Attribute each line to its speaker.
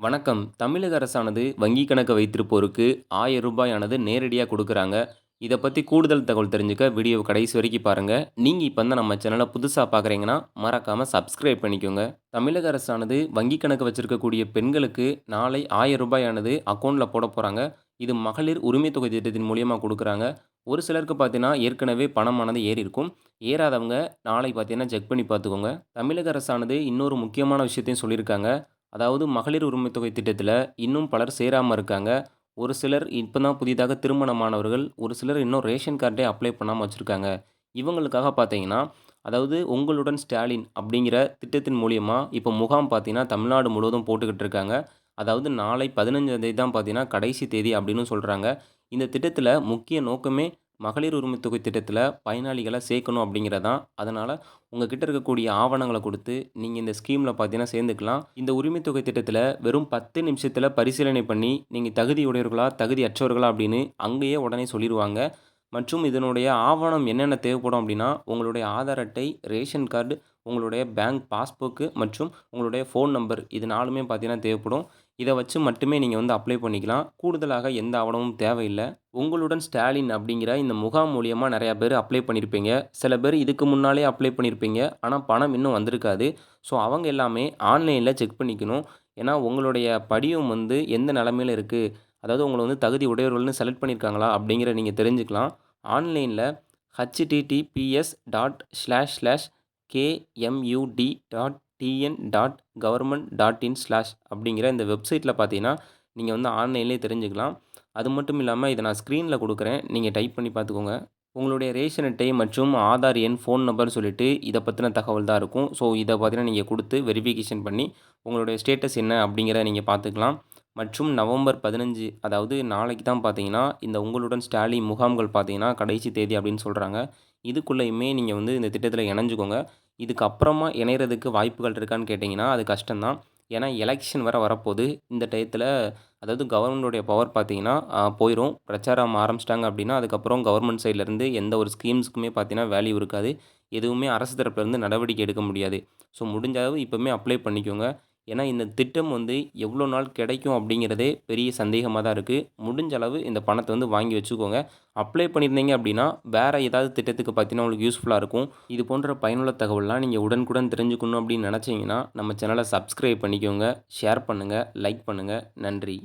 Speaker 1: வணக்கம். தமிழக அரசானது வங்கி கணக்கு வைத்திருப்போருக்கு ரூ. 1000 ஆனது நேரடியா குடுக்குறாங்க. இத பத்தி கூடுதல் தகவல் தெரிஞ்சுக்க வீடியோவ கடைசி வரைக்கும் பாருங்க. நீங்க இப்ப தான் நம்ம சேனல புதுசா பார்க்குறீங்கன்னா, மறக்காம சப்ஸ்கிரைப் பண்ணிக்கோங்க. தமிழக அரசானது வங்கி கணக்கு வச்சிருக்கக்கூடிய பெண்களுக்கு நாளை ரூ. 1000 ஆனது அக்கவுண்ட்ல போடப் போறாங்க. இது மகளிர் உரிமைத் தொகை திட்டத்தின் மூலியமா குடுக்குறாங்க. ஒரு சிலருக்கு பார்த்தீங்கன்னா, ஏற்கனவே பணமானது ஏறியிருக்கும். ஏறாதவங்க நாளை பார்த்தீங்கன்னா, செக் பண்ணி பார்த்துக்கோங்க. தமிழக அரசானது இன்னொரு முக்கியமான விஷயத்தையும் சொல்லியிருக்காங்க. அதாவது மகளிர் உரிமைத் தொகை திட்டத்தில இன்னும் பலர் சேராம இருக்காங்க. ஒரு சிலர் இப்ப தான் புதிதாக திருமணமானவர்கள், ஒரு சிலர் இன்னும் ரேஷன் கார்டே அப்ளை பண்ணாம வச்சிருக்காங்க. இவங்களுக்காக பார்த்தீங்கன்னா, அதாவது உங்களுடன் ஸ்டாலின் அப்படிங்கிற திட்டத்தின் மூலியமா இப்ப முகாம் பார்த்தீங்கன்னா, தமிழ்நாடு முழுவதும் போட்டுக்கிட்டு இருக்காங்க. அதாவது நாளை 15ஆம் தேதி தான் பார்த்தீங்கன்னா, கடைசி தேதி அப்படின்னு சொல்றாங்க. இந்த திட்டத்தில முக்கிய நோக்கமே மகளிர் உரிமைத் தொகை திட்டத்தில பயனாளிகள சேர்க்கணும் அப்படிங்கிறது தான். அதனால உங்க கிட்ட இருக்கக்கூடிய ஆவணங்கள குடுத்து, நீங்க இந்த ஸ்கீம்ல பார்த்தீங்கன்னா சேர்ந்துக்கலாம். இந்த உரிமைத் தொகை திட்டத்தில வெறும் 10 நிமிஷத்தில பரிசீலனை பண்ணி, நீங்க தகுதியுடையவர்களா, தகுதியற்றவர்களா அப்படின்னு அங்கேயே உடனே சொல்லிருவாங்க. மற்றும் இதனுடைய ஆவணம் என்னென்ன தேவைப்படும் அப்படின்னா, உங்களுடைய ஆதார் அட்டை, ரேஷன் கார்டு, உங்களுடைய பேங்க் பாஸ்புக்கு மற்றும் உங்களுடைய ஃபோன் நம்பர் இது 4மே பார்த்தீங்கன்னா தேவைப்படும். இத வச்சு மட்டுமே நீங்க வந்து அப்ளை பண்ணிக்கலாம். கூடுதலாக எந்த ஆவணமும் தேவையில்ல. உங்களுடன் ஸ்டாலின் அப்படிங்கிற இந்த முகாம் மூலியமா நெறைய பேர் அப்ளை பண்ணியிருப்பீங்க. சில பேர் இதுக்கு முன்னாலயே அப்ளை பண்ணியிருப்பீங்க. ஆனா பணம் இன்னும் வந்திருக்காது. ஸோ அவங்க எல்லாமே ஆன்லைன்ல செக் பண்ணிக்கணும். ஏன்னா உங்களுடைய படிவம் வந்து எந்த நிலைமையில இருக்கு, அதாவது உங்கள வந்து தகுதி உடையவர்கள்னு செலக்ட் பண்ணியிருக்காங்களா அப்படிங்கிறத நீங்க தெரிஞ்சுக்கலாம். ஆன்லைன்ல https://kmud.tn.government.in/ அப்படிங்கிற இந்த வெப்சைட்ல பார்த்தீங்கன்னா, நீங்க வந்து ஆன்லைன்லேயே தெரிஞ்சுக்கலாம். அது மட்டும் இல்லாம இத நான் ஸ்க்ரீன்ல குடுக்குறேன். நீங்க டைப் பண்ணி பார்த்துக்கோங்க. உங்களுடைய ரேஷன் அட்டை மற்றும் ஆதார் எண், ஃபோன் நம்பர்னு சொல்லிட்டு இத பத்தின தகவல் தான் இருக்கும். ஸோ இத பார்த்தீங்கன்னா, நீங்க குடுத்து வெரிஃபிகேஷன் பண்ணி உங்களுடைய ஸ்டேட்டஸ் என்ன அப்படிங்கிறத நீங்க பார்த்துக்கலாம். மற்றும் நவம்பர் 15 அதாவது நாளைக்கு தான் பார்த்தீங்கன்னா, இந்த உங்களுடன் ஸ்டாலின் முகாம்கள் பார்த்தீங்கன்னா, கடைசி தேதி அப்படின்னு சொல்றாங்க. இதுக்குள்ளயுமே நீங்க வந்து இந்த திட்டத்தில இணைஞ்சுக்கோங்க. இதுக்கு அப்புறமா இணையறதுக்கு வாய்ப்புகள் இருக்கான்னு கேட்டீங்கன்னா, அது கஷ்டம் தான். ஏன்னா எலக்ஷன் வேற வரப்போது. இந்த டயத்தில அதாவது கவர்மெண்ட்டுடைய பவர் பார்த்தீங்கன்னா, போயிரும். பிரச்சாரம் ஆரம்பிச்சுட்டாங்க அப்படின்னா, அதுக்கப்புறம் கவர்மெண்ட் சைட்லருந்து எந்த ஒரு ஸ்கீம்ஸ்க்குமே பார்த்தீங்கன்னா, வேல்யூ இருக்காது. எதுவுமே அரசு தரப்புலருந்து நடவடிக்கை எடுக்க முடியாது. ஸோ முடிஞ்ச அளவு இப்பவுமே அப்ளை பண்ணிக்கோங்க. ஏன்னா, இந்த திட்டம் வந்து எவ்வளோ நாள் கிடைக்கும் அப்படிங்கிறதே பெரிய சந்தேகமா தான் இருக்கு. முடிஞ்ச அளவு இந்த பணத்த வந்து வாங்கி வச்சுக்கோங்க. அப்ளை பண்ணியிருந்தீங்க அப்படின்னா, வேற ஏதாவது திட்டத்துக்கு பார்த்தீங்கன்னா, உங்களுக்கு யூஸ்ஃபுல்லா இருக்கும். இது போன்ற பயனுள்ள தகவல்லாம் நீங்க உடனுக்குடன் தெரிஞ்சுக்கணும் அப்படின்னு நெனச்சீங்கன்னா, நம்ம சேனல சப்ஸ்கிரைப் பண்ணிக்கோங்க, ஷேர் பண்ணுங்க, லைக் பண்ணுங்க. நன்றி.